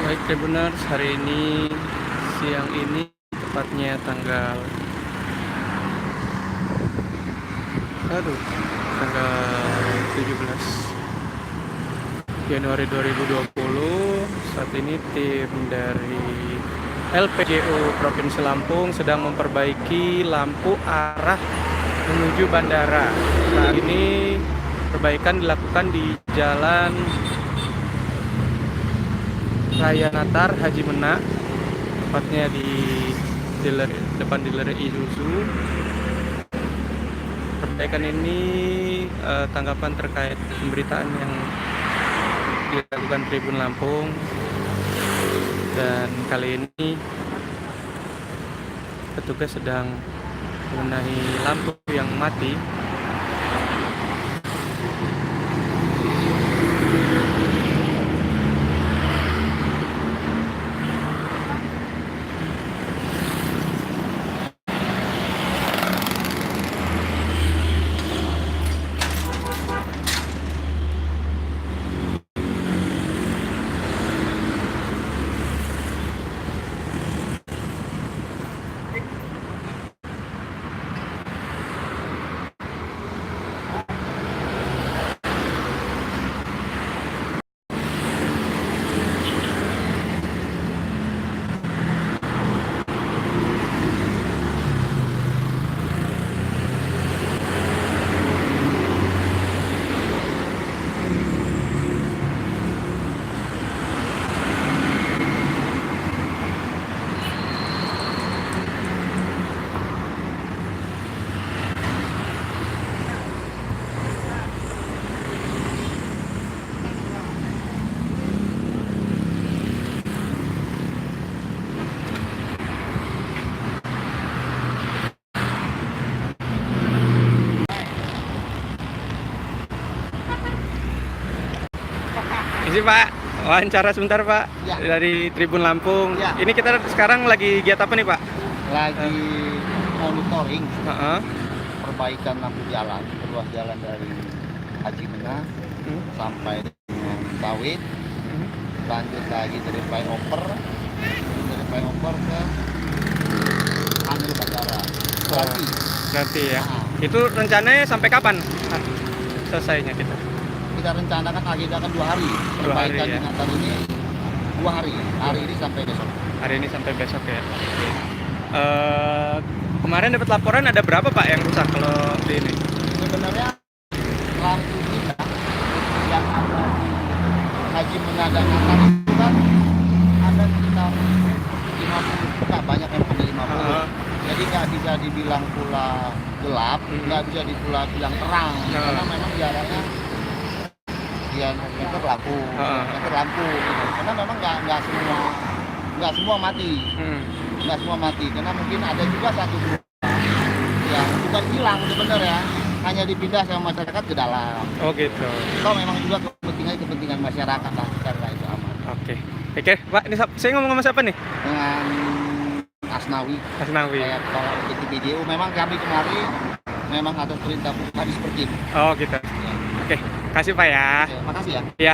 Baik Tribuners, hari ini siang ini tepatnya tanggal tanggal 17 Januari 2020. Saat ini tim dari LPGU Provinsi Lampung sedang memperbaiki lampu arah menuju bandara. Saat ini perbaikan dilakukan di Jalan Raya Natar Haji Menak, tepatnya di depan dealer Isuzu. Perbaikan ini tanggapan terkait pemberitaan yang dilakukan Tribun Lampung, dan kali ini petugas sedang membenahi lampu yang mati. Ini Pak, wawancara sebentar Pak, ya, dari Tribun Lampung. Ya. Ini kita sekarang lagi giat apa nih Pak? Lagi monitoring Heeh. perbaikan lampu jalan, ruas jalan dari Haji Menak sampai dengan Sawit, lanjut lagi dari flyover ke Anil Bandara. Berarti Nanti ya. Nah. Itu rencananya sampai kapan selesainya kita? kita rencanakan agendakan 2 hari. 2 hari, Perbaikan ya. ingatan ini 2 hari. Hari ini sampai besok. Hari ini sampai besok ya. Kemarin dapat laporan ada berapa Pak yang rusak kalau di ini? Sebenarnya lampu kita yang ada di Haji Menak dan Natar itu kan ada sekitar 50, nggak banyak yang punya 50. Jadi nggak bisa dibilang pula gelap, nggak bisa bilang terang, karena memang jaraknya sekian meter lampu, gitu. Karena memang nggak semua mati, nggak semua mati, karena mungkin ada juga satu dua yang bukan hilang sebenarnya, hanya dipindah sama masyarakat ke dalam. Oh gitu. So memang juga kepentingan masyarakat lah, karena itu aman. Oke Pak, ini saya ngomong sama siapa nih? Dengan Asnawi. Asnawi. Kalau di video memang kami kemarin memang atas perintah Kadis Perkim. Oh gitu. Ya. Oke, kasih Pak ya. Oke, makasih ya. Ya.